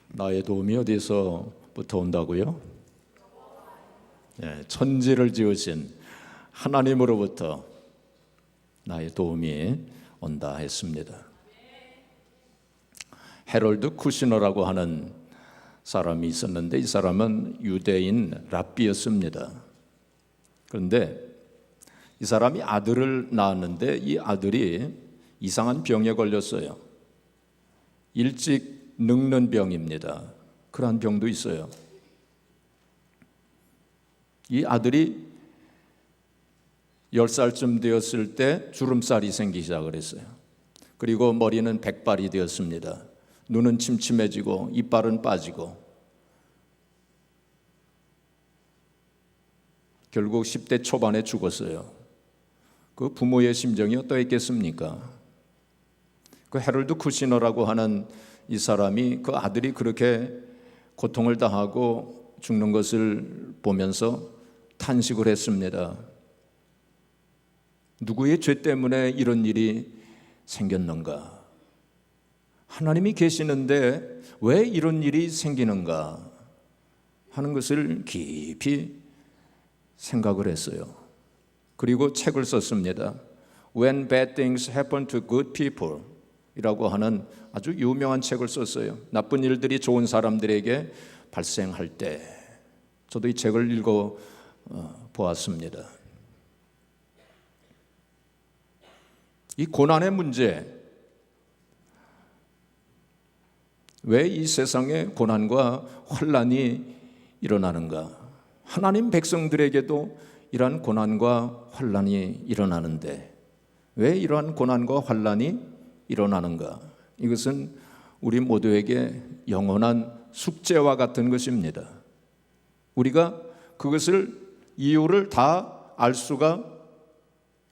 나의 도움이 어디서부터 온다고요? 천지를 지으신 하나님으로부터 나의 도움이 온다 했습니다. 헤롤드 쿠시너라고 하는 사람이 있었는데, 이 사람은 유대인 랍비였습니다. 그런데 이 사람이 아들을 낳았는데 이 아들이 이상한 병에 걸렸어요. 일찍 늙는 병입니다. 그러한 병도 있어요. 이 아들이 10살쯤 되었을 때 주름살이 생기기 시작을 했어요. 그리고 머리는 백발이 되었습니다. 눈은 침침해지고 이빨은 빠지고, 결국 10대 초반에 죽었어요. 그 부모의 심정이 어떠했겠습니까? 그 헤럴드 쿠시너라고 하는 이 사람이 그 아들이 그렇게 고통을 당하고 죽는 것을 보면서 탄식을 했습니다. 누구의 죄 때문에 이런 일이 생겼는가? 하나님이 계시는데 왜 이런 일이 생기는가 하는 것을 깊이 생각을 했어요. 그리고 책을 썼습니다. When Bad Things Happen to Good People 이라고 하는 아주 유명한 책을 썼어요. 나쁜 일들이 좋은 사람들에게 발생할 때. 저도 이 책을 읽어 보았습니다. 이 고난의 문제, 왜 이 세상에 고난과 환난이 일어나는가? 하나님 백성들에게도 이러한 고난과 환난이 일어나는데 왜 이러한 고난과 환난이 일어나는가? 이것은 우리 모두에게 영원한 숙제와 같은 것입니다. 우리가 그것을 이유를 다 알 수가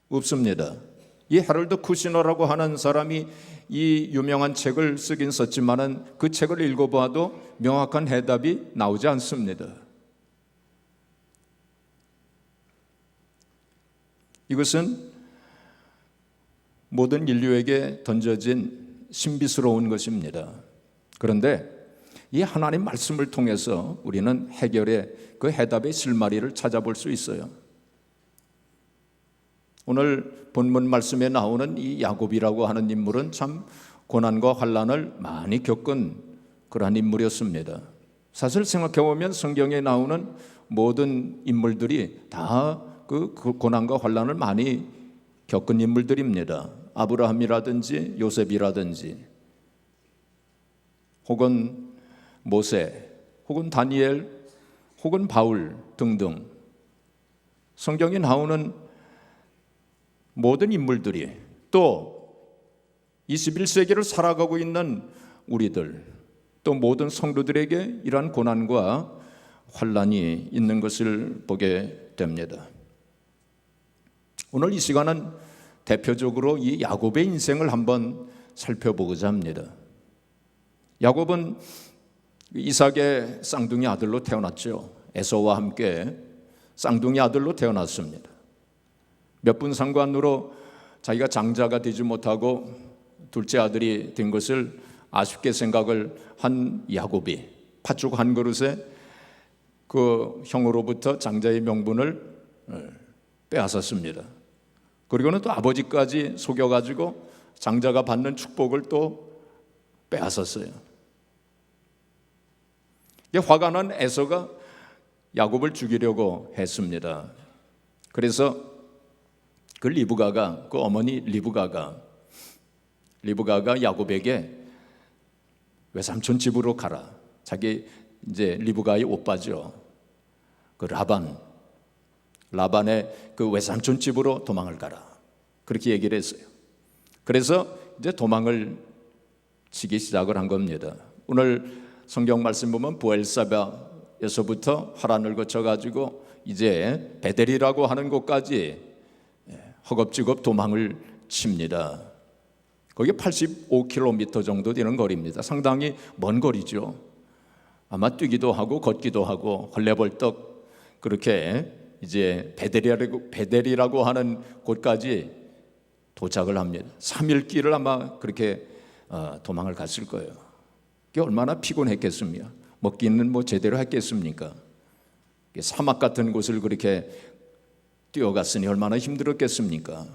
없습니다. 이 헤럴드 쿠시너라고 하는 사람이 이 유명한 책을 쓰긴 썼지만은 그 책을 읽어봐도 명확한 해답이 나오지 않습니다. 이것은 모든 인류에게 던져진 신비스러운 것입니다. 그런데 이 하나님 말씀을 통해서 우리는 해결의 그 해답의 실마리를 찾아볼 수 있어요. 오늘 본문 말씀에 나오는 이 야곱이라고 하는 인물은 참 고난과 환난을 많이 겪은 그러한 인물이었습니다. 사실 생각해보면 성경에 나오는 모든 인물들이 다 그 고난과 환난을 많이 겪은 인물들입니다. 아브라함이라든지 요셉이라든지 혹은 모세 혹은 다니엘 혹은 바울 등등 성경에 나오는 모든 인물들이, 또 21세기를 살아가고 있는 우리들, 또 모든 성도들에게 이러한 고난과 환난이 있는 것을 보게 됩니다. 오늘 이 시간은 대표적으로 이 야곱의 인생을 한번 살펴보고자 합니다. 야곱은 이삭의 쌍둥이 아들로 태어났죠. 에서와 함께 쌍둥이 아들로 태어났습니다. 몇 분 상관으로 자기가 장자가 되지 못하고 둘째 아들이 된 것을 아쉽게 생각을 한 야곱이 팥죽 한 그릇에 그 형으로부터 장자의 명분을 빼앗았습니다. 그리고는 또 아버지까지 속여가지고 장자가 받는 축복을 또 빼앗았어요. 화가 난 에서가 야곱을 죽이려고 했습니다. 그래서 그 리브가가, 그 어머니 리브가가 야곱에게 외삼촌 집으로 가라. 자기 이제 리브가의 오빠죠. 그 라반의 그 외삼촌 집으로 도망을 가라. 그렇게 얘기를 했어요. 그래서 이제 도망을 치기 시작을 한 겁니다. 오늘 성경 말씀 보면 부엘사바에서부터 하란을 거쳐가지고 이제 베델이라고 하는 곳까지 허겁지겁 도망을 칩니다. 거기 85km 정도 되는 거리입니다. 상당히 먼 거리죠. 아마 뛰기도 하고 걷기도 하고 헐레벌떡 그렇게 이제 베델이라고 하는 곳까지 도착을 합니다. 3일 길을 아마 그렇게 도망을 갔을 거예요. 그게 얼마나 피곤했겠습니까? 먹기는 뭐 제대로 했겠습니까? 사막 같은 곳을 그렇게 뛰어갔으니 얼마나 힘들었겠습니까?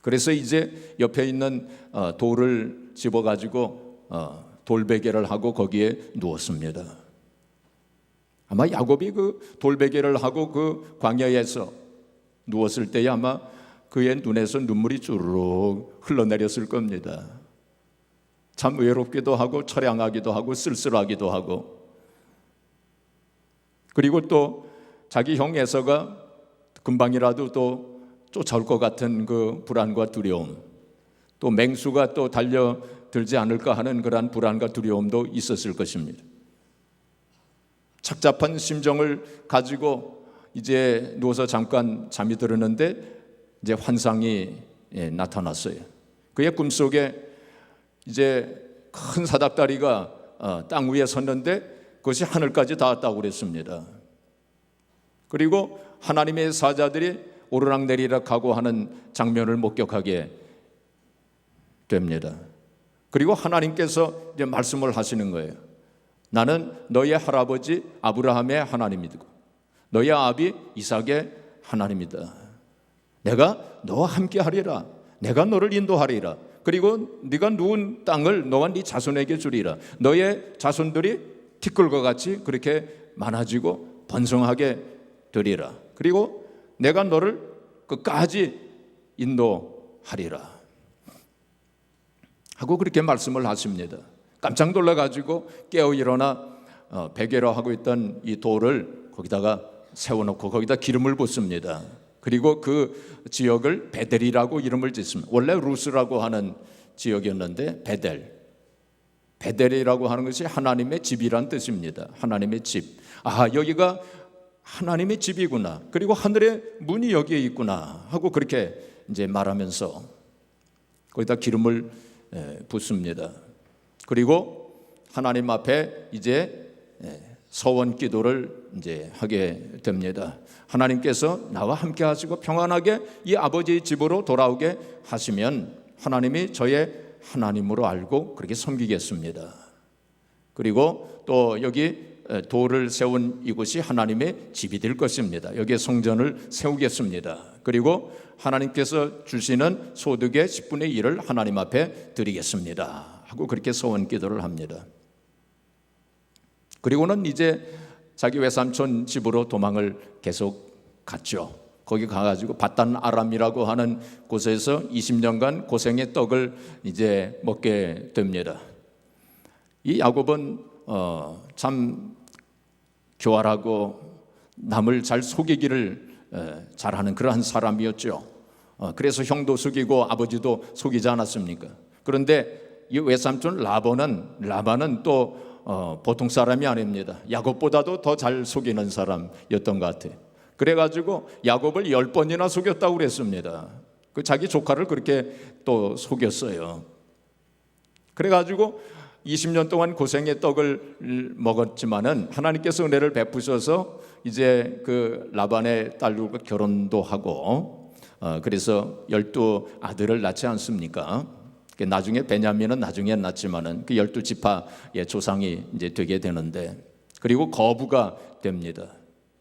그래서 이제 옆에 있는 돌을 집어가지고 돌베개를 하고 거기에 누웠습니다. 아마 야곱이 그 돌베개를 하고 그 광야에서 누웠을 때에 아마 그의 눈에서 눈물이 주르륵 흘러내렸을 겁니다. 참 외롭기도 하고 처량하기도 하고 쓸쓸하기도 하고, 그리고 또 자기 형 에서가 금방이라도 또 쫓아올 것 같은 그 불안과 두려움, 또 맹수가 또 달려들지 않을까 하는 그러한 불안과 두려움도 있었을 것입니다. 착잡한 심정을 가지고 이제 누워서 잠깐 잠이 들었는데 이제 환상이 나타났어요. 그의 꿈속에 이제 큰 사닥다리가 땅 위에 섰는데 그것이 하늘까지 닿았다고 그랬습니다. 그리고 하나님의 사자들이 오르락내리락 하고 하는 장면을 목격하게 됩니다. 그리고 하나님께서 이제 말씀을 하시는 거예요. 나는 너의 할아버지 아브라함의 하나님이고 너의 아비 이삭의 하나님이다. 내가 너와 함께 하리라. 내가 너를 인도하리라. 그리고 네가 누운 땅을 너와 네 자손에게 주리라. 너의 자손들이 티끌과 같이 그렇게 많아지고 번성하게 되리라. 그리고 내가 너를 끝까지 인도하리라 하고 그렇게 말씀을 하십니다. 깜짝 놀라가지고 깨어 일어나 베개로 하고 있던 이 돌을 거기다가 세워놓고 거기다 기름을 붓습니다. 그리고 그 지역을 베델이라고 이름을 짓습니다. 원래 루스라고 하는 지역이었는데 베델이라고 하는 것이 하나님의 집이란 뜻입니다. 하나님의 집. 여기가 하나님의 집이구나. 그리고 하늘의 문이 여기에 있구나 하고 그렇게 이제 말하면서 거기다 기름을 붓습니다. 그리고 하나님 앞에 이제 서원 기도를 이제 하게 됩니다. 하나님께서 나와 함께 하시고 평안하게 이 아버지의 집으로 돌아오게 하시면 하나님이 저의 하나님으로 알고 그렇게 섬기겠습니다. 그리고 또 여기 돌을 세운 이곳이 하나님의 집이 될 것입니다. 여기에 성전을 세우겠습니다. 그리고 하나님께서 주시는 소득의 10분의 1을 하나님 앞에 드리겠습니다 하고 그렇게 서원 기도를 합니다. 그리고는 이제 자기 외삼촌 집으로 도망을 계속 갔죠. 거기 가가지고 바단 아람이라고 하는 곳에서 20년간 고생의 떡을 이제 먹게 됩니다. 이 야곱은 참 교활하고 남을 잘 속이기를 잘하는 그러한 사람이었죠. 그래서 형도 속이고 아버지도 속이지 않았습니까? 그런데 이 외삼촌 라반은 또 보통 사람이 아닙니다. 야곱보다도 더 잘 속이는 사람이었던 것 같아요. 그래가지고 야곱을 10번이나 속였다고 그랬습니다. 그 자기 조카를 그렇게 또 속였어요. 그래가지고 20년 동안 고생의 떡을 먹었지만은 하나님께서 은혜를 베푸셔서 이제 그 라반의 딸과 결혼도 하고 그래서 12아들을 낳지 않습니까? 나중에 베냐민은 나중에 낳지만은 그 12지파의 조상이 이제 되게 되는데, 그리고 거부가 됩니다.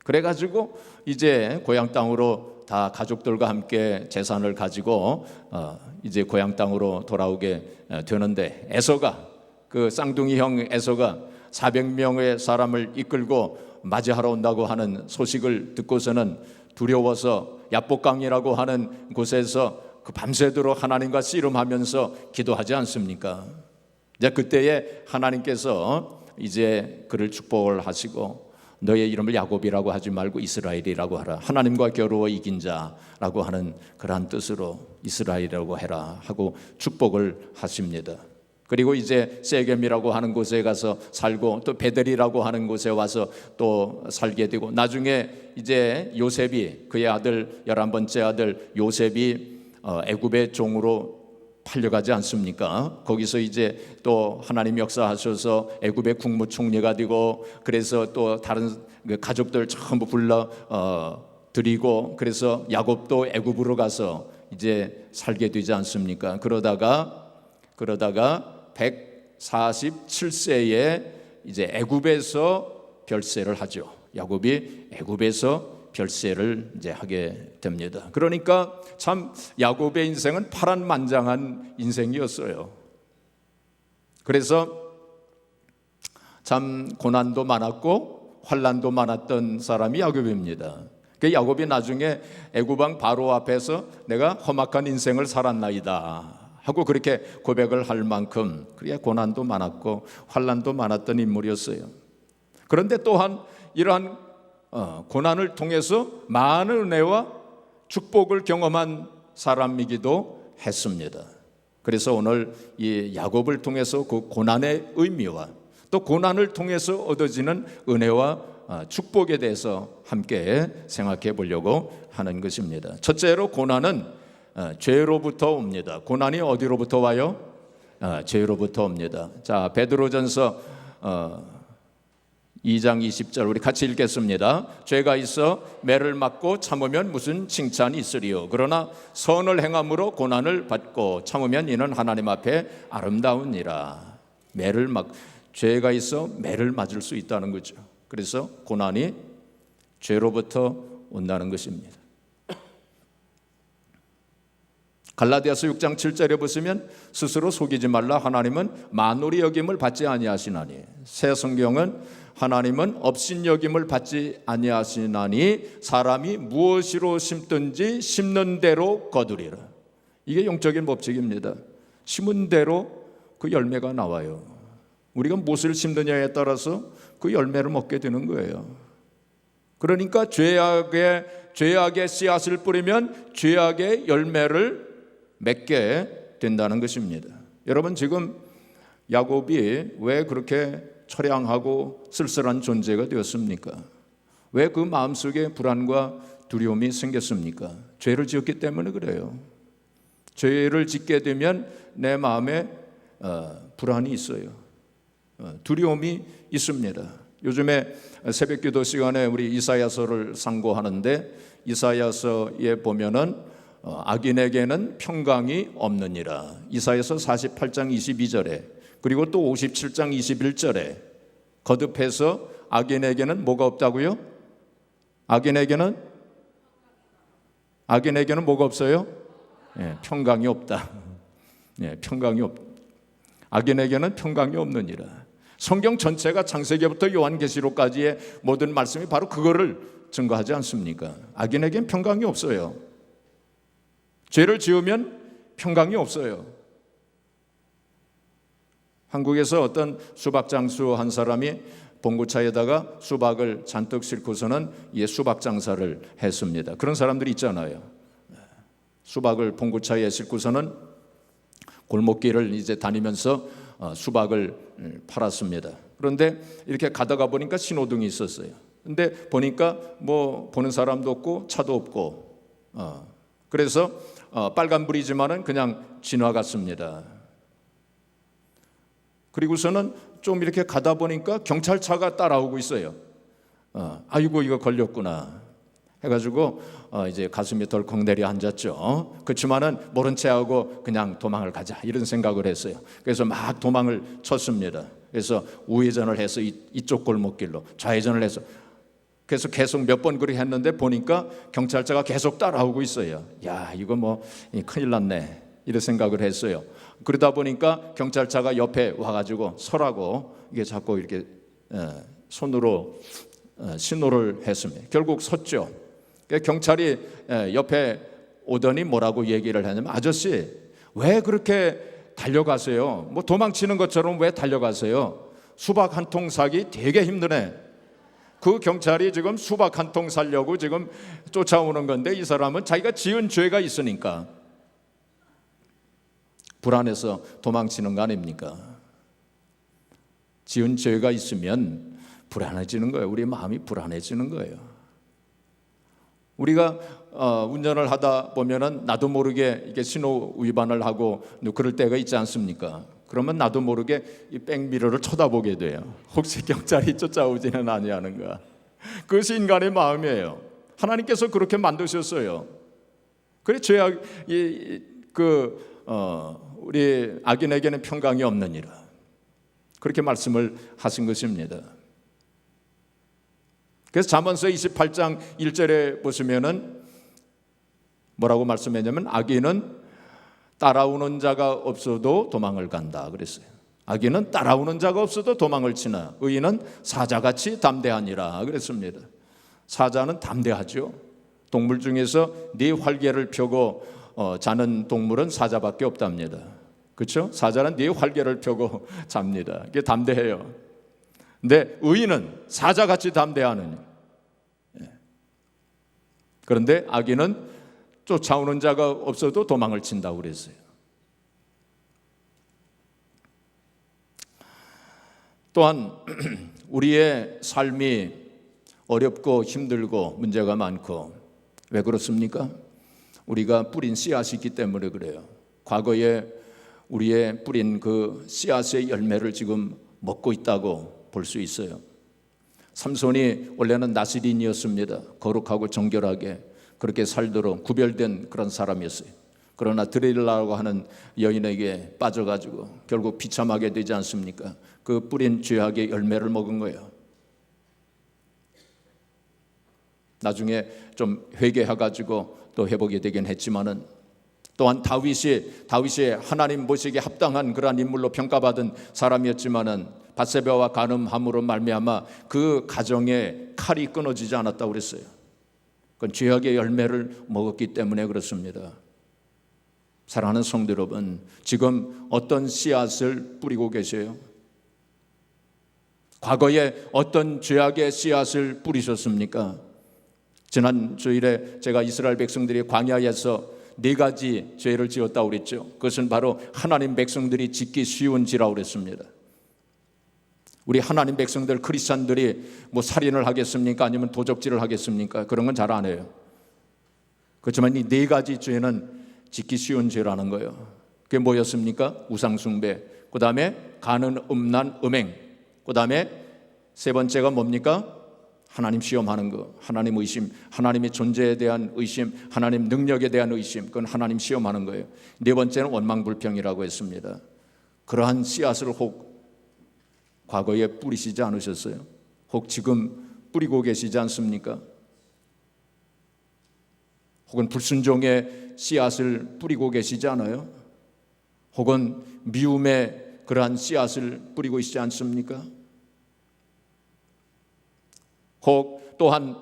그래가지고 이제 고향 땅으로 다 가족들과 함께 재산을 가지고 이제 고향 땅으로 돌아오게 되는데, 에서가 그 쌍둥이 형 에서가 400명의 사람을 이끌고 맞이하러 온다고 하는 소식을 듣고서는 두려워서 야복강이라고 하는 곳에서 그 밤새도록 하나님과 씨름하면서 기도하지 않습니까? 이제 그때에 하나님께서 이제 그를 축복을 하시고 너의 이름을 야곱이라고 하지 말고 이스라엘이라고 하라. 하나님과 겨루어 이긴 자라고 하는 그러한 뜻으로 이스라엘이라고 해라 하고 축복을 하십니다. 그리고 이제 세겜이라고 하는 곳에 가서 살고 또 베델이라고 하는 곳에 와서 또 살게 되고, 나중에 이제 요셉이 그의 아들 11번째 아들 요셉이 애굽의 종으로 팔려가지 않습니까? 거기서 이제 또 하나님 역사하셔서 애굽의 국무총리가 되고, 그래서 또 다른 가족들 전부 불러 드리고, 그래서 야곱도 애굽으로 가서 이제 살게 되지 않습니까? 그러다가 47세에 이제 애굽에서 별세를 하죠. 야곱이 애굽에서 별세를 이제 하게 됩니다. 그러니까 참 야곱의 인생은 파란만장한 인생이었어요. 그래서 참 고난도 많았고 환난도 많았던 사람이 야곱입니다. 그 야곱이 나중에 애굽 왕 바로 앞에서 내가 험악한 인생을 살았나이다 하고 그렇게 고백을 할 만큼 그게 고난도 많았고 환난도 많았던 인물이었어요. 그런데 또한 이러한 고난을 통해서 많은 은혜와 축복을 경험한 사람이기도 했습니다. 그래서 오늘 이 야곱을 통해서 그 고난의 의미와 또 고난을 통해서 얻어지는 은혜와 축복에 대해서 함께 생각해 보려고 하는 것입니다. 첫째로 고난은 죄로부터 옵니다. 고난이 어디로부터 와요? 죄로부터 옵니다. 자, 베드로전서 2장 20절 우리 같이 읽겠습니다. 죄가 있어 매를 맞고 참으면 무슨 칭찬이 있으리요. 그러나 선을 행함으로 고난을 받고 참으면 이는 하나님 앞에 아름다우니라. 죄가 있어 매를 맞을 수 있다는 거죠. 그래서 고난이 죄로부터 온다는 것입니다. 갈라디아서 6장 7절에 보시면 스스로 속이지 말라. 하나님은 만홀히 여김을 받지 아니하시나니. 새 성경은 하나님은 업신여김을 받지 아니하시나니 사람이 무엇으로 심든지 심는 대로 거두리라. 이게 영적인 법칙입니다. 심은 대로 그 열매가 나와요. 우리가 무엇을 심느냐에 따라서 그 열매를 먹게 되는 거예요. 그러니까 죄악의 씨앗을 뿌리면 죄악의 열매를 맺게 된다는 것입니다. 여러분, 지금 야곱이 왜 그렇게 처량하고 쓸쓸한 존재가 되었습니까? 왜 그 마음속에 불안과 두려움이 생겼습니까? 죄를 지었기 때문에 그래요. 죄를 짓게 되면 내 마음에 불안이 있어요. 두려움이 있습니다. 요즘에 새벽기도 시간에 우리 이사야서를 상고하는데 이사야서에 보면은 악인에게는 평강이 없느니라. 이사야서 48장 22절에 그리고 또 57장 21절에 거듭해서 악인에게는 뭐가 없다고요? 악인에게는 뭐가 없어요? 평강이 없다. 평강이 없다. 악인에게는 평강이 없느니라. 성경 전체가 창세기부터 요한계시록까지의 모든 말씀이 바로 그거를 증거하지 않습니까? 악인에게는 평강이 없어요. 죄를 지으면 평강이 없어요. 한국에서 어떤 수박 장수 한 사람이 봉고차에다가 수박을 잔뜩 싣고서는 수박 장사를 했습니다. 그런 사람들이 있잖아요. 수박을 봉고차에 싣고서는 골목길을 이제 다니면서 수박을 팔았습니다. 그런데 이렇게 가다가 보니까 신호등이 있었어요. 근데 보니까 뭐 보는 사람도 없고 차도 없고 그래서 빨간불이지만은 그냥 지나갔습니다. 그리고서는 좀 이렇게 가다 보니까 경찰차가 따라오고 있어요. 아이고 이거 걸렸구나 해가지고 이제 가슴이 덜컥 내려앉았죠. 그렇지만은 모른 체하고 그냥 도망을 가자 이런 생각을 했어요. 그래서 막 도망을 쳤습니다. 그래서 우회전을 해서 이쪽 골목길로 좌회전을 해서 그래서 계속 몇 번 그렇게 했는데 보니까 경찰차가 계속 따라오고 있어요. 야 이거 뭐 큰일 났네 이런 생각을 했어요. 그러다 보니까 경찰차가 옆에 와가지고 서라고 이게 자꾸 이렇게 손으로 신호를 했습니다. 결국 섰죠. 경찰이 옆에 오더니 뭐라고 얘기를 하냐면 아저씨 왜 그렇게 달려가세요? 뭐 도망치는 것처럼 왜 달려가세요? 수박 한 통 사기 되게 힘드네. 그 경찰이 지금 수박 한 통 사려고 지금 쫓아오는 건데 이 사람은 자기가 지은 죄가 있으니까 불안해서 도망치는 거 아닙니까? 지은 죄가 있으면 불안해지는 거예요. 우리 마음이 불안해지는 거예요. 우리가 운전을 하다 보면은 나도 모르게 이게 신호 위반을 하고 그럴 때가 있지 않습니까? 그러면 나도 모르게 이 백미러를 쳐다보게 돼요. 혹시 경찰이 쫓아오지는 아니하는가? 그것이 인간의 마음이에요. 하나님께서 그렇게 만드셨어요. 그래 죄악 우리 악인에게는 평강이 없느니라. 그렇게 말씀을 하신 것입니다. 그래서 잠언서 28장 1절에 보시면은 뭐라고 말씀했냐면 악인은 따라오는 자가 없어도 도망을 간다 그랬어요. 악인은 따라오는 자가 없어도 도망을 치나 의인은 사자같이 담대하니라 그랬습니다. 사자는 담대하죠. 동물 중에서 네 활개를 펴고 자는 동물은 사자밖에 없답니다. 그렇죠? 사자는 네 활개를 펴고 잡니다. 이게 담대해요. 근데 의인은 사자같이 담대하느니. 그런데 악인은 쫓아오는 자가 없어도 도망을 친다고 그랬어요. 또한 우리의 삶이 어렵고 힘들고 문제가 많고 왜 그렇습니까? 우리가 뿌린 씨앗이 있기 때문에 그래요. 과거에 우리의 뿌린 그 씨앗의 열매를 지금 먹고 있다고 볼 수 있어요. 삼손이 원래는 나스린이었습니다. 거룩하고 정결하게 그렇게 살도록 구별된 그런 사람이었어요. 그러나 드릴라라고 하는 여인에게 빠져가지고 결국 비참하게 되지 않습니까? 그 뿌린 죄악의 열매를 먹은 거예요. 나중에 좀 회개해가지고 또 회복이 되긴 했지만은 또한 다윗이 하나님 보시기에 합당한 그러한 인물로 평가받은 사람이었지만은 밧세바와 간음함으로 말미암아 그 가정에 칼이 끊어지지 않았다고 그랬어요. 그건 죄악의 열매를 먹었기 때문에 그렇습니다. 사랑하는 성도 여러분, 지금 어떤 씨앗을 뿌리고 계세요? 과거에 어떤 죄악의 씨앗을 뿌리셨습니까? 지난 주일에 제가 이스라엘 백성들이 광야에서 4가지 죄를 지었다고 그랬죠. 그것은 바로 하나님 백성들이 짓기 쉬운 죄라고 그랬습니다. 우리 하나님 백성들 크리스찬들이 뭐 살인을 하겠습니까? 아니면 도적질을 하겠습니까? 그런 건 잘 안 해요. 그렇지만 이 4가지 죄는 짓기 쉬운 죄라는 거예요. 그게 뭐였습니까? 우상숭배, 그 다음에 가는 음란 음행, 그 다음에 3번째가 뭡니까? 하나님 시험하는 거, 하나님 의심, 하나님의 존재에 대한 의심, 하나님 능력에 대한 의심, 그건 하나님 시험하는 거예요. 4번째는 원망불평이라고 했습니다. 그러한 씨앗을 혹 과거에 뿌리시지 않으셨어요? 혹 지금 뿌리고 계시지 않습니까? 혹은 불순종의 씨앗을 뿌리고 계시지 않아요? 혹은 미움의 그러한 씨앗을 뿌리고 있지 않습니까? 혹 또한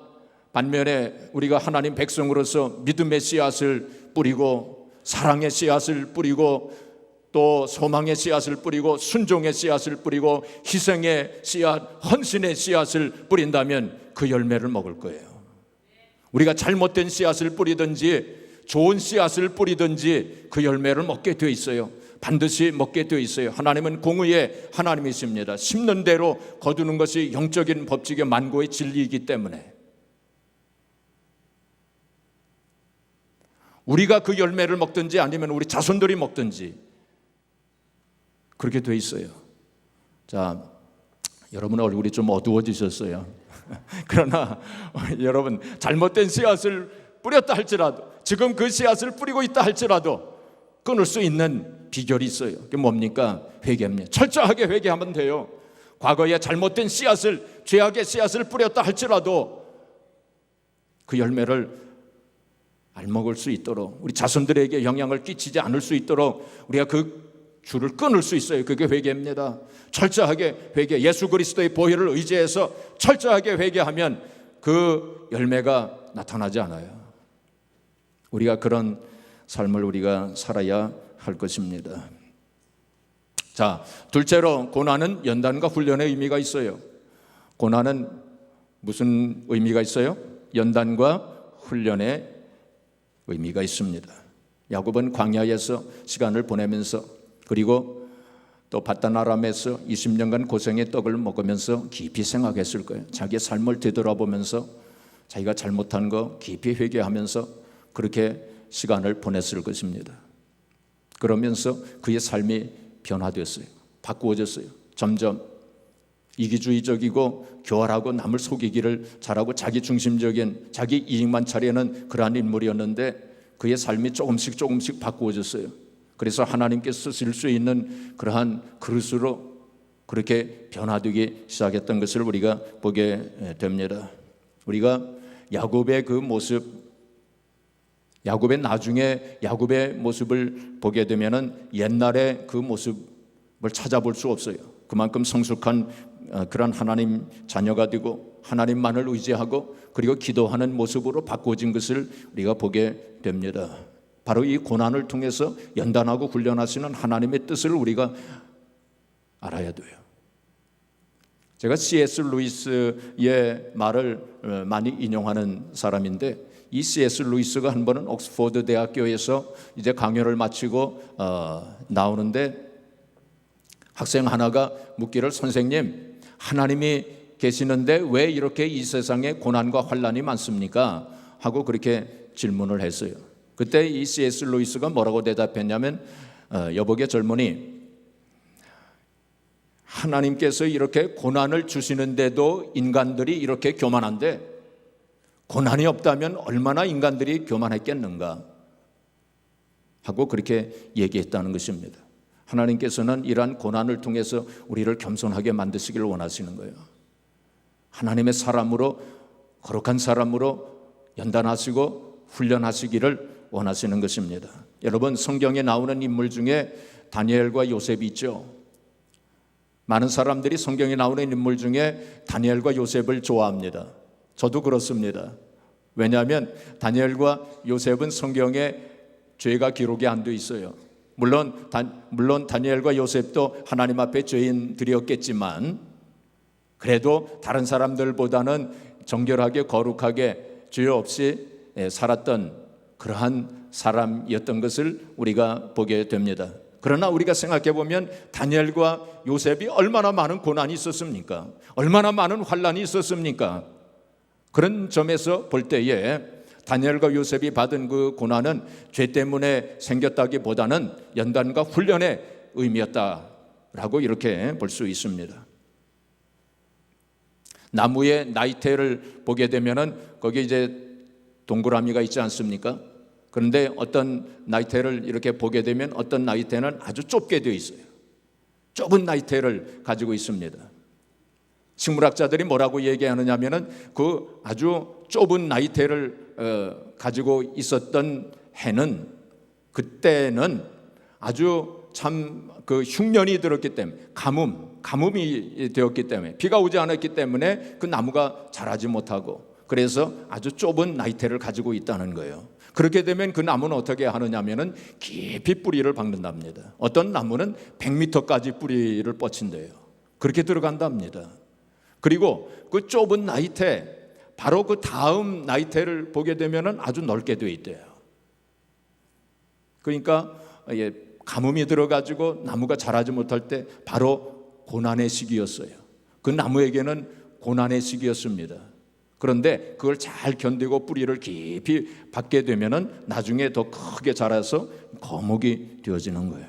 반면에 우리가 하나님 백성으로서 믿음의 씨앗을 뿌리고 사랑의 씨앗을 뿌리고 또 소망의 씨앗을 뿌리고 순종의 씨앗을 뿌리고 희생의 씨앗, 헌신의 씨앗을 뿌린다면 그 열매를 먹을 거예요. 우리가 잘못된 씨앗을 뿌리든지 좋은 씨앗을 뿌리든지 그 열매를 먹게 돼 있어요. 반드시 먹게 되어 있어요. 하나님은 공의의 하나님이십니다. 심는 대로 거두는 것이 영적인 법칙의 만고의 진리이기 때문에 우리가 그 열매를 먹든지 아니면 우리 자손들이 먹든지 그렇게 되어 있어요. 자, 여러분의 얼굴이 좀 어두워지셨어요. 그러나 여러분 잘못된 씨앗을 뿌렸다 할지라도 지금 그 씨앗을 뿌리고 있다 할지라도 끊을 수 있는 비결이 있어요. 그게 뭡니까? 회개입니다. 철저하게 회개하면 돼요. 과거에 잘못된 씨앗을, 죄악의 씨앗을 뿌렸다 할지라도 그 열매를 알먹을 수 있도록 우리 자손들에게 영향을 끼치지 않을 수 있도록 우리가 그 줄을 끊을 수 있어요. 그게 회개입니다. 철저하게 회개, 예수 그리스도의 보혈을 의지해서 철저하게 회개하면 그 열매가 나타나지 않아요. 우리가 그런 삶을 우리가 살아야 할 것입니다. 자, 둘째로 고난은 연단과 훈련의 의미가 있어요. 고난은 무슨 의미가 있어요? 연단과 훈련의 의미가 있습니다. 야곱은 광야에서 시간을 보내면서 그리고 또 바단 아람에서 20년간 고생의 떡을 먹으면서 깊이 생각했을 거예요. 자기의 삶을 되돌아보면서 자기가 잘못한 거 깊이 회개하면서 그렇게 시간을 보냈을 것입니다. 그러면서 그의 삶이 변화됐어요. 바꾸어졌어요. 점점 이기주의적이고 교활하고 남을 속이기를 잘하고 자기중심적인 자기 이익만 차리는 그러한 인물이었는데 그의 삶이 조금씩 바꾸어졌어요. 그래서 하나님께서 쓰실 수 있는 그러한 그릇으로 그렇게 변화되기 시작했던 것을 우리가 보게 됩니다. 우리가 야곱의 그 모습, 야곱의 나중에 야곱의 모습을 보게 되면은 옛날의 그 모습을 찾아볼 수 없어요. 그만큼 성숙한 그런 하나님 자녀가 되고 하나님만을 의지하고 그리고 기도하는 모습으로 바꿔진 것을 우리가 보게 됩니다. 바로 이 고난을 통해서 연단하고 훈련하시는 하나님의 뜻을 우리가 알아야 돼요. 제가 C.S. 루이스의 말을 많이 인용하는 사람인데, 이 C.S. 루이스가 한 번은 옥스퍼드 대학교에서 이제 강연을 마치고 나오는데 학생 하나가 묻기를, 선생님, 하나님이 계시는데 왜 이렇게 이 세상에 고난과 환난이 많습니까? 하고 그렇게 질문을 했어요. 그때 이 C.S. 루이스가 뭐라고 대답했냐면, 여보게 젊은이, 하나님께서 이렇게 고난을 주시는데도 인간들이 이렇게 교만한데 고난이 없다면 얼마나 인간들이 교만했겠는가 하고 그렇게 얘기했다는 것입니다. 하나님께서는 이러한 고난을 통해서 우리를 겸손하게 만드시기를 원하시는 거예요. 하나님의 사람으로, 거룩한 사람으로 연단하시고 훈련하시기를 원하시는 것입니다. 여러분, 성경에 나오는 인물 중에 다니엘과 요셉이 있죠. 많은 사람들이 성경에 나오는 인물 중에 다니엘과 요셉을 좋아합니다. 저도 그렇습니다. 왜냐하면 다니엘과 요셉은 성경에 죄가 기록이 안 돼 있어요. 물론 다니엘과 요셉도 하나님 앞에 죄인들이었겠지만 그래도 다른 사람들보다는 정결하게 거룩하게 죄 없이 살았던 그러한 사람이었던 것을 우리가 보게 됩니다. 그러나 우리가 생각해 보면 다니엘과 요셉이 얼마나 많은 고난이 있었습니까? 얼마나 많은 환난이 있었습니까? 그런 점에서 볼 때에 다니엘과 요셉이 받은 그 고난은 죄 때문에 생겼다기보다는 연단과 훈련의 의미였다라고 이렇게 볼 수 있습니다. 나무의 나이테를 보게 되면은 거기 이제 동그라미가 있지 않습니까? 그런데 어떤 나이테를 이렇게 보게 되면 어떤 나이테는 아주 좁게 되어 있어요. 좁은 나이테를 가지고 있습니다. 식물학자들이 뭐라고 얘기하느냐면은 그 아주 좁은 나이테를 가지고 있었던 해는 그때는 아주 참 그 흉년이 들었기 때문에 가뭄이 되었기 때문에 비가 오지 않았기 때문에 그 나무가 자라지 못하고 그래서 아주 좁은 나이테를 가지고 있다는 거예요. 그렇게 되면 그 나무는 어떻게 하느냐면은 깊이 뿌리를 박는답니다. 어떤 나무는 100m까지 뿌리를 뻗친대요. 그렇게 들어간답니다. 그리고 그 좁은 나이테, 바로 그 다음 나이테를 보게 되면은 아주 넓게 되어 있대요. 그러니까 가뭄이 들어가지고 나무가 자라지 못할 때 바로 고난의 시기였어요. 그 나무에게는 고난의 시기였습니다. 그런데 그걸 잘 견디고 뿌리를 깊이 박게 되면은 나중에 더 크게 자라서 거목이 되어지는 거예요.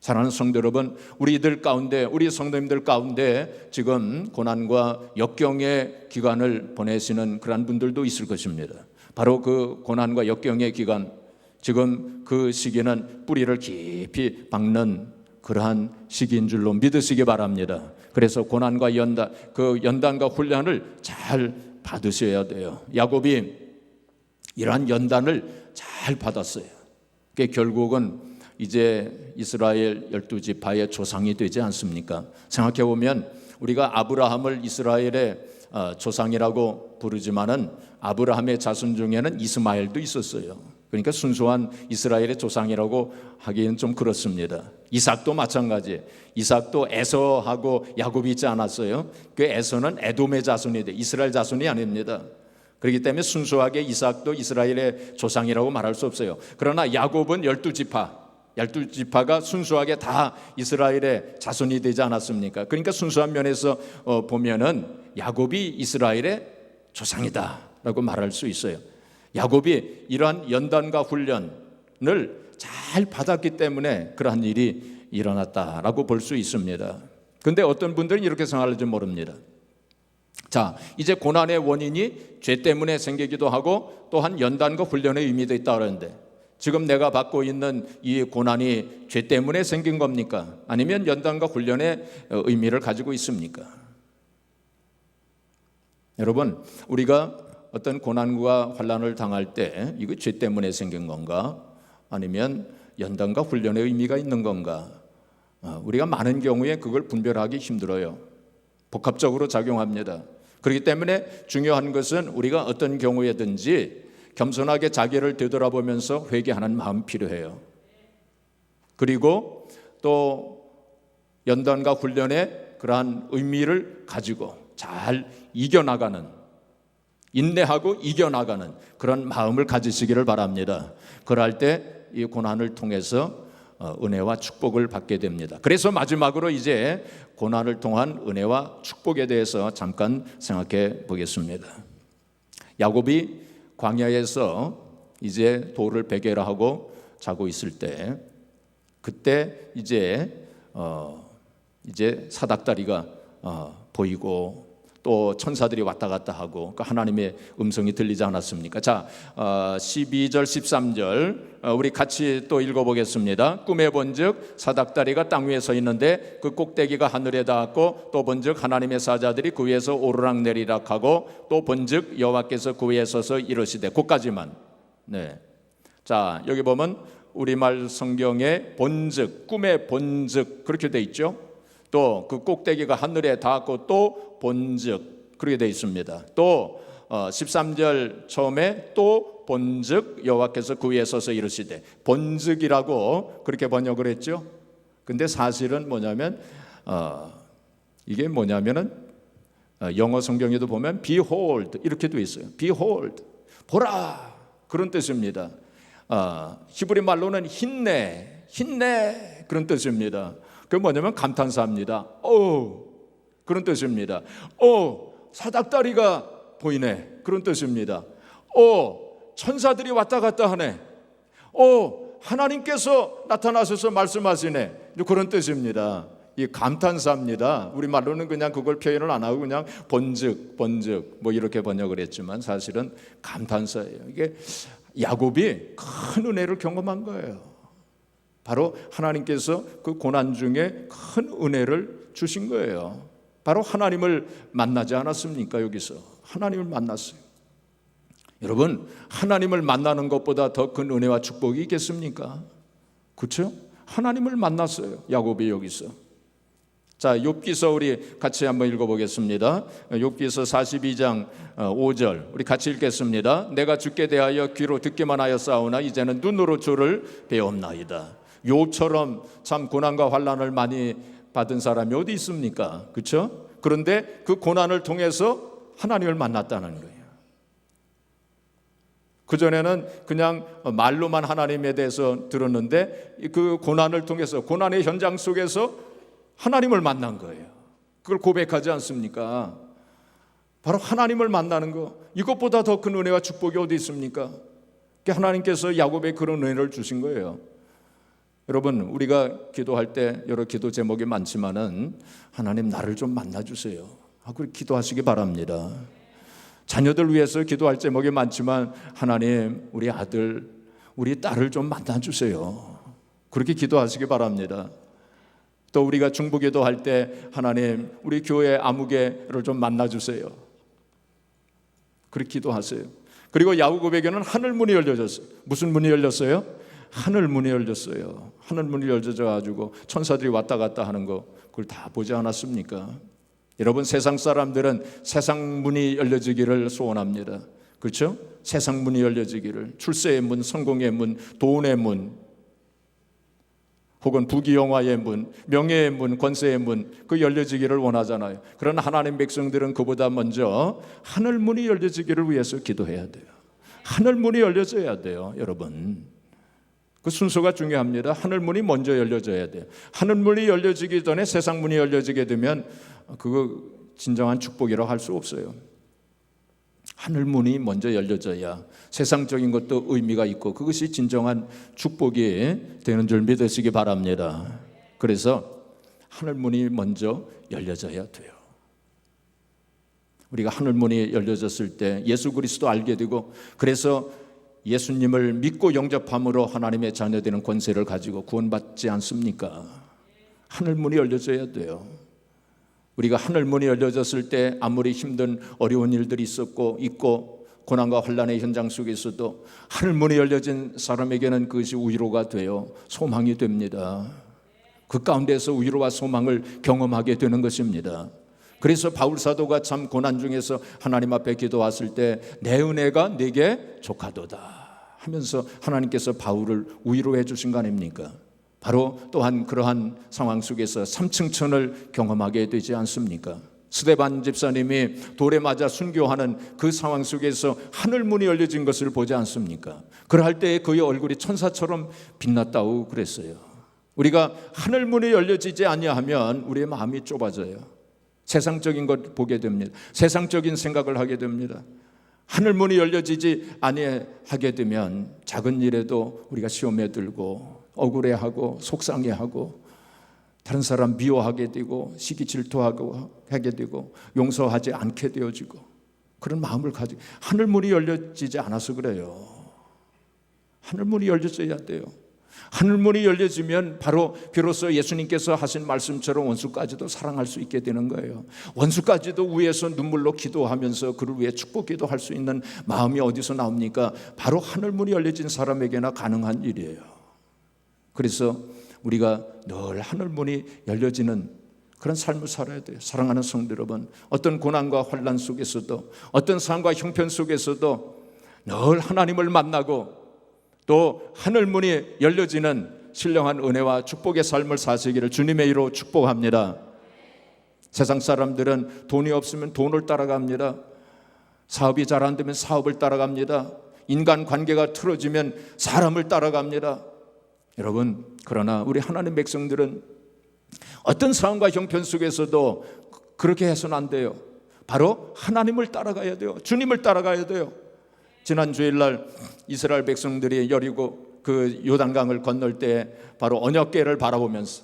사랑하는 성도 여러분, 우리들 가운데, 우리 성도님들 가운데 지금 고난과 역경의 기간을 보내시는 그런 분들도 있을 것입니다. 바로 그 고난과 역경의 기간, 지금 그 시기는 뿌리를 깊이 박는 그러한 시기인 줄로 믿으시기 바랍니다. 그래서 고난과 연단, 그 연단과 훈련을 잘 받으셔야 돼요. 야곱이 이러한 연단을 잘 받았어요. 그게 결국은 이제 이스라엘 12지파의 조상이 되지 않습니까? 생각해 보면 우리가 아브라함을 이스라엘의 조상이라고 부르지만은 아브라함의 자손 중에는 이스마엘도 있었어요. 그러니까 순수한 이스라엘의 조상이라고 하기는 좀 그렇습니다. 이삭도 마찬가지. 이삭도 에서하고 야곱이 있지 않았어요? 그 에서는 에돔의 자손이 돼 이스라엘 자손이 아닙니다. 그렇기 때문에 순수하게 이삭도 이스라엘의 조상이라고 말할 수 없어요. 그러나 야곱은 12지파가 순수하게 다 이스라엘의 자손이 되지 않았습니까? 그러니까 순수한 면에서 보면은 야곱이 이스라엘의 조상이다라고 말할 수 있어요. 야곱이 이러한 연단과 훈련을 잘 받았기 때문에 그러한 일이 일어났다라고 볼 수 있습니다. 그런데 어떤 분들은 이렇게 생각할지 모릅니다. 자, 이제 고난의 원인이 죄 때문에 생기기도 하고 또한 연단과 훈련의 의미도 있다 그러는데, 지금 내가 받고 있는 이 고난이 죄 때문에 생긴 겁니까? 아니면 연단과 훈련의 의미를 가지고 있습니까? 여러분, 우리가 어떤 고난과 환난을 당할 때 이거 죄 때문에 생긴 건가? 아니면 연단과 훈련의 의미가 있는 건가? 우리가 많은 경우에 그걸 분별하기 힘들어요. 복합적으로 작용합니다. 그렇기 때문에 중요한 것은 우리가 어떤 경우에든지 겸손하게 자기를 되돌아보면서 회개하는 마음 필요해요. 그리고 또 연단과 훈련의 그러한 의미를 가지고 잘 이겨나가는, 인내하고 이겨나가는 그런 마음을 가지시기를 바랍니다. 그럴 때 이 고난을 통해서 은혜와 축복을 받게 됩니다. 그래서 마지막으로 이제 고난을 통한 은혜와 축복에 대해서 잠깐 생각해 보겠습니다. 야곱이 광야에서 이제 돌을 베개라 하고 자고 있을 때, 그때 이제 사닥다리가 보이고 또 천사들이 왔다 갔다 하고 하나님의 음성이 들리지 않았습니까? 자, 12절 13절 우리 같이 또 읽어보겠습니다. 꿈에 본즉 사닥다리가 땅 위에 서 있는데 그 꼭대기가 하늘에 닿았고, 또 본즉 하나님의 사자들이 그 위에서 오르락내리락 하고, 또 본즉 여호와께서 그 위에 서서 이르시되. 그까지만. 네. 자, 여기 보면 우리말 성경에 본즉, 꿈의 본즉 그렇게 돼 있죠. 또 그 꼭대기가 하늘에 닿았고 또 본즉 그렇게 되어 있습니다. 또 13절 처음에 또 본즉 여호와께서 그 위에 서서 이르시되. 본즉이라고 그렇게 번역을 했죠. 근데 사실은 뭐냐면 이게 뭐냐면은 영어 성경에도 보면 behold 이렇게 돼 있어요. behold, 보라, 그런 뜻입니다. 히브리 말로는 힘내 그런 뜻입니다. 그 뭐냐면 감탄사입니다. 그런 뜻입니다. 사닥다리가 보이네, 그런 뜻입니다. 천사들이 왔다 갔다 하네. 하나님께서 나타나셔서 말씀하시네, 그런 뜻입니다. 이 감탄사입니다. 우리 말로는 그냥 그걸 표현을 안 하고 그냥 본즉 뭐 이렇게 번역을 했지만 사실은 감탄사예요. 이게 야곱이 큰 은혜를 경험한 거예요. 바로 하나님께서 그 고난 중에 큰 은혜를 주신 거예요. 바로 하나님을 만나지 않았습니까? 여기서 하나님을 만났어요. 여러분, 하나님을 만나는 것보다 더 큰 은혜와 축복이 있겠습니까? 그렇죠? 하나님을 만났어요, 야곱이 여기서. 자, 욥기서 우리 같이 한번 읽어보겠습니다. 욥기서 42장 5절 우리 같이 읽겠습니다. 내가 주께 대하여 귀로 듣기만 하였사오나 이제는 눈으로 주를 배옵나이다. 욥처럼 참 고난과 환난을 많이 받은 사람이 어디 있습니까? 그렇죠? 그런데 그 고난을 통해서 하나님을 만났다는 거예요. 그전에는 그냥 말로만 하나님에 대해서 들었는데 그 고난을 통해서, 고난의 현장 속에서 하나님을 만난 거예요. 그걸 고백하지 않습니까? 바로 하나님을 만나는 거, 이것보다 더 큰 은혜와 축복이 어디 있습니까? 하나님께서 야곱에 그런 은혜를 주신 거예요. 여러분, 우리가 기도할 때 여러 기도 제목이 많지만은 하나님 나를 좀 만나주세요 하고 기도하시기 바랍니다. 자녀들 위해서 기도할 제목이 많지만 하나님 우리 아들 우리 딸을 좀 만나주세요, 그렇게 기도하시기 바랍니다. 또 우리가 중보기도 할 때 하나님 우리 교회 아무개를 좀 만나주세요, 그렇게 기도하세요. 그리고 야고보에게는 하늘 문이 열려졌어요. 무슨 문이 열렸어요? 하늘 문이 열렸어요. 하늘 문이 열려져 가지고 천사들이 왔다 갔다 하는 거 그걸 다 보지 않았습니까? 여러분, 세상 사람들은 세상 문이 열려지기를 소원합니다. 그렇죠? 세상 문이 열려지기를, 출세의 문, 성공의 문, 돈의 문, 혹은 부귀영화의 문, 명예의 문, 권세의 문, 그 열려지기를 원하잖아요. 그러나 하나님 백성들은 그보다 먼저 하늘 문이 열려지기를 위해서 기도해야 돼요. 하늘 문이 열려져야 돼요, 여러분. 그 순서가 중요합니다. 하늘 문이 먼저 열려져야 돼요. 하늘 문이 열려지기 전에 세상 문이 열려지게 되면 그거 진정한 축복이라고 할 수 없어요. 하늘 문이 먼저 열려져야 세상적인 것도 의미가 있고 그것이 진정한 축복이 되는 줄 믿으시기 바랍니다. 그래서 하늘 문이 먼저 열려져야 돼요. 우리가 하늘 문이 열려졌을 때 예수 그리스도 알게 되고, 그래서 예수님을 믿고 영접함으로 하나님의 자녀되는 권세를 가지고 구원받지 않습니까? 하늘문이 열려져야 돼요. 우리가 하늘문이 열려졌을 때 아무리 힘든 어려운 일들이 있고 고난과 환난의 현장 속에서도 하늘문이 열려진 사람에게는 그것이 위로가 되어 소망이 됩니다. 그 가운데서 위로와 소망을 경험하게 되는 것입니다. 그래서 바울 사도가 참 고난 중에서 하나님 앞에 기도했을 때 내 은혜가 네게 족하도다 하면서 하나님께서 바울을 위로해 주신 거 아닙니까? 바로 또한 그러한 상황 속에서 3층 천을 경험하게 되지 않습니까? 스데반 집사님이 돌에 맞아 순교하는 그 상황 속에서 하늘문이 열려진 것을 보지 않습니까? 그럴 때 그의 얼굴이 천사처럼 빛났다고 그랬어요. 우리가 하늘문이 열려지지 아니하면 우리의 마음이 좁아져요. 세상적인 것 보게 됩니다. 세상적인 생각을 하게 됩니다. 하늘문이 열려지지 아니하게 되면 작은 일에도 우리가 시험에 들고 억울해하고 속상해하고 다른 사람 미워하게 되고 시기 질투하고 하게 되고 용서하지 않게 되어지고 그런 마음을 가지고 하늘문이 열려지지 않아서 그래요. 하늘문이 열려져야 돼요. 하늘문이 열려지면 바로 비로소 예수님께서 하신 말씀처럼 원수까지도 사랑할 수 있게 되는 거예요. 원수까지도 위에서 눈물로 기도하면서 그를 위해 축복 기도할 수 있는 마음이 어디서 나옵니까? 바로 하늘문이 열려진 사람에게나 가능한 일이에요. 그래서 우리가 늘 하늘문이 열려지는 그런 삶을 살아야 돼요. 사랑하는 성도 여러분, 어떤 고난과 환난 속에서도 어떤 상황과 형편 속에서도 늘 하나님을 만나고 또 하늘문이 열려지는 신령한 은혜와 축복의 삶을 사시기를 주님의 이로 축복합니다. 세상 사람들은 돈이 없으면 돈을 따라갑니다. 사업이 잘 안 되면 사업을 따라갑니다. 인간관계가 틀어지면 사람을 따라갑니다. 여러분, 그러나 우리 하나님 백성들은 어떤 상황과 형편 속에서도 그렇게 해서는 안 돼요. 바로 하나님을 따라가야 돼요. 주님을 따라가야 돼요. 지난 주일날 이스라엘 백성들이 여리고 그 요단강을 건널 때 바로 언약궤를 바라보면서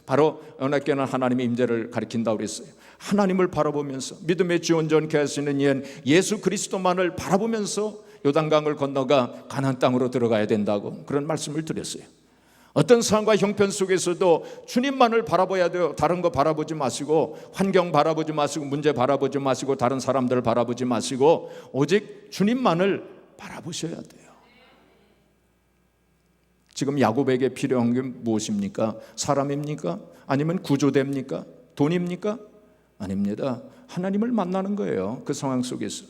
바로 언약궤는 하나님의 임재를 가리킨다고 그랬어요. 하나님을 바라보면서 믿음의 지원전케 하시는 이엔 예수 그리스도만을 바라보면서 요단강을 건너가 가나안 땅으로 들어가야 된다고 그런 말씀을 드렸어요. 어떤 상황과 형편 속에서도 주님만을 바라봐야 돼요. 다른 거 바라보지 마시고 환경 바라보지 마시고 문제 바라보지 마시고 다른 사람들을 바라보지 마시고 오직 주님만을 바라보셔야 돼요. 지금 야곱에게 필요한 게 무엇입니까? 사람입니까? 아니면 구조대입니까? 돈입니까? 아닙니다. 하나님을 만나는 거예요. 그 상황 속에서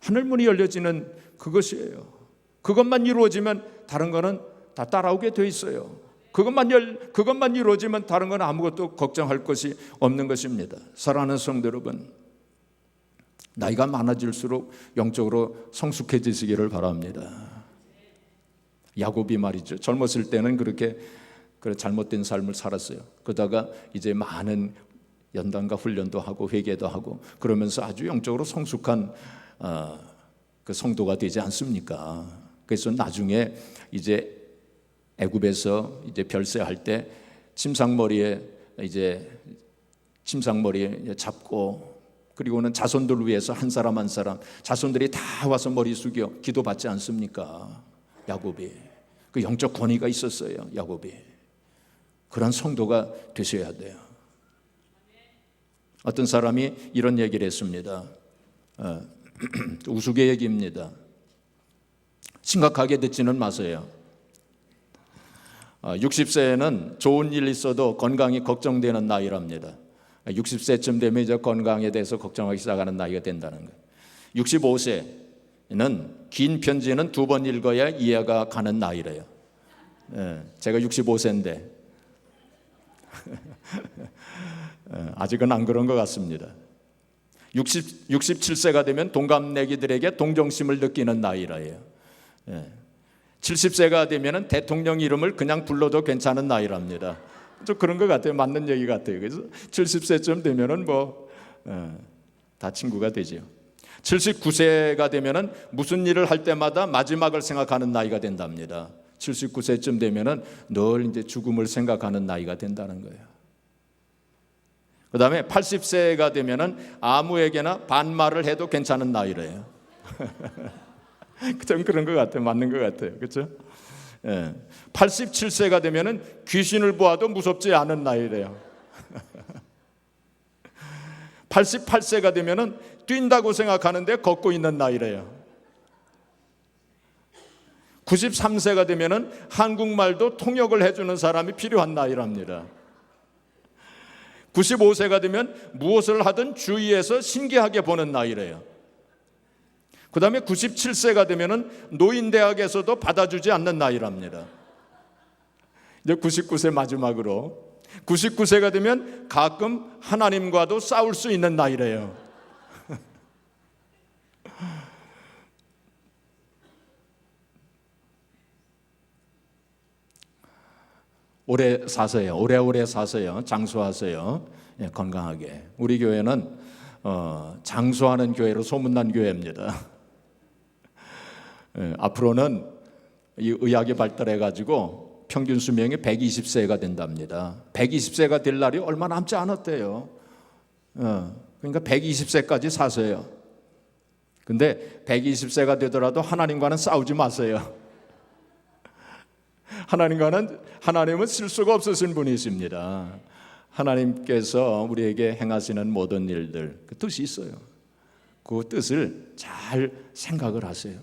하늘문이 열려지는 그것이에요. 그것만 이루어지면 다른 거는 다 따라오게 돼 있어요. 그것만 이루어지면 다른 건 아무것도 걱정할 것이 없는 것입니다. 사랑하는 성도 여러분, 나이가 많아질수록 영적으로 성숙해지시기를 바랍니다. 야곱이 말이죠. 젊었을 때는 그렇게 잘못된 삶을 살았어요. 그러다가 이제 많은 연단과 훈련도 하고 회개도 하고 그러면서 아주 영적으로 성숙한 그 성도가 되지 않습니까? 그래서 나중에 이제 애굽에서 이제 별세할 때 침상머리에 잡고 그리고는 자손들 위해서 한 사람 한 사람 자손들이 다 와서 머리 숙여 기도받지 않습니까? 야곱이 그 영적 권위가 있었어요. 야곱이 그런 성도가 되셔야 돼요. 어떤 사람이 이런 얘기를 했습니다. 우스개 얘기입니다. 심각하게 듣지는 마세요. 60세에는 좋은 일 있어도 건강이 걱정되는 나이랍니다. 60세쯤 되면 이제 건강에 대해서 걱정하기 시작하는 나이가 된다는 거예요. 65세는 긴 편지는 2번 읽어야 이해가 가는 나이래요. 제가 65세인데 아직은 안 그런 것 같습니다. 67세가 되면 동갑내기들에게 동정심을 느끼는 나이라요. 70세가 되면 대통령 이름을 그냥 불러도 괜찮은 나이랍니다. 좀 그런 것 같아요. 맞는 얘기 같아요. 그래서 70세쯤 되면은 다 친구가 되죠. 79세가 되면은 무슨 일을 할 때마다 마지막을 생각하는 나이가 된답니다. 79세쯤 되면은 늘 이제 죽음을 생각하는 나이가 된다는 거예요. 그 다음에 80세가 되면은 아무에게나 반말을 해도 괜찮은 나이래요. 좀 그런 것 같아요. 맞는 것 같아요. 그렇죠? 예. 87세가 되면은 귀신을 보아도 무섭지 않은 나이래요. 88세가 되면은 뛴다고 생각하는데 걷고 있는 나이래요. 93세가 되면은 한국말도 통역을 해주는 사람이 필요한 나이랍니다. 95세가 되면 무엇을 하든 주위에서 신기하게 보는 나이래요. 그 다음에 97세가 되면은 노인대학에서도 받아주지 않는 나이랍니다. 이제 99세 마지막으로 99세가 되면 가끔 하나님과도 싸울 수 있는 나이래요. 오래 사세요. 오래오래 사세요. 장수하세요. 예, 건강하게. 우리 교회는 장수하는 교회로 소문난 교회입니다. 예, 앞으로는 이 의학이 발달해가지고 평균 수명이 120세가 된답니다. 120세가 될 날이 얼마 남지 않았대요. 그러니까 120세까지 사세요. 근데 120세가 되더라도 하나님과는 싸우지 마세요. 하나님은 쓸 수가 없으신 분이십니다. 하나님께서 우리에게 행하시는 모든 일들 그 뜻이 있어요. 그 뜻을 잘 생각을 하세요.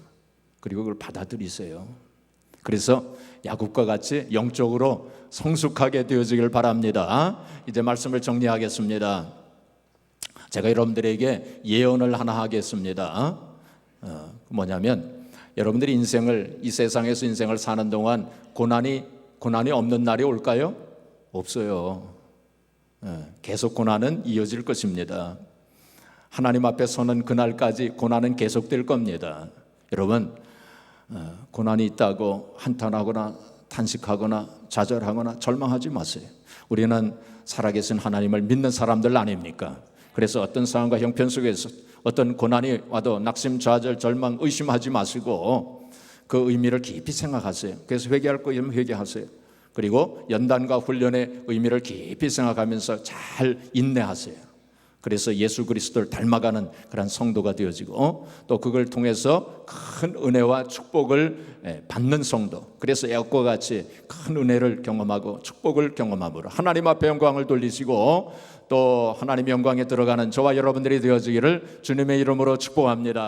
그리고 그걸 받아들이세요. 그래서 야곱과 같이 영적으로 성숙하게 되어지길 바랍니다. 이제 말씀을 정리하겠습니다. 제가 여러분들에게 예언을 하나 하겠습니다. 뭐냐면 여러분들이 이 세상에서 인생을 사는 동안 고난이 없는 날이 올까요? 없어요. 계속 고난은 이어질 것입니다. 하나님 앞에 서는 그날까지 고난은 계속될 겁니다. 여러분, 고난이 있다고 한탄하거나 탄식하거나 좌절하거나 절망하지 마세요. 우리는 살아계신 하나님을 믿는 사람들 아닙니까? 그래서 어떤 상황과 형편 속에서 어떤 고난이 와도 낙심, 좌절, 절망, 의심하지 마시고 그 의미를 깊이 생각하세요. 그래서 회개할 거면 회개하세요. 그리고 연단과 훈련의 의미를 깊이 생각하면서 잘 인내하세요. 그래서 예수 그리스도를 닮아가는 그런 성도가 되어지고 또 그걸 통해서 큰 은혜와 축복을 받는 성도. 그래서 야곱과 같이 큰 은혜를 경험하고 축복을 경험함으로 하나님 앞에 영광을 돌리시고 또 하나님의 영광에 들어가는 저와 여러분들이 되어지기를 주님의 이름으로 축복합니다.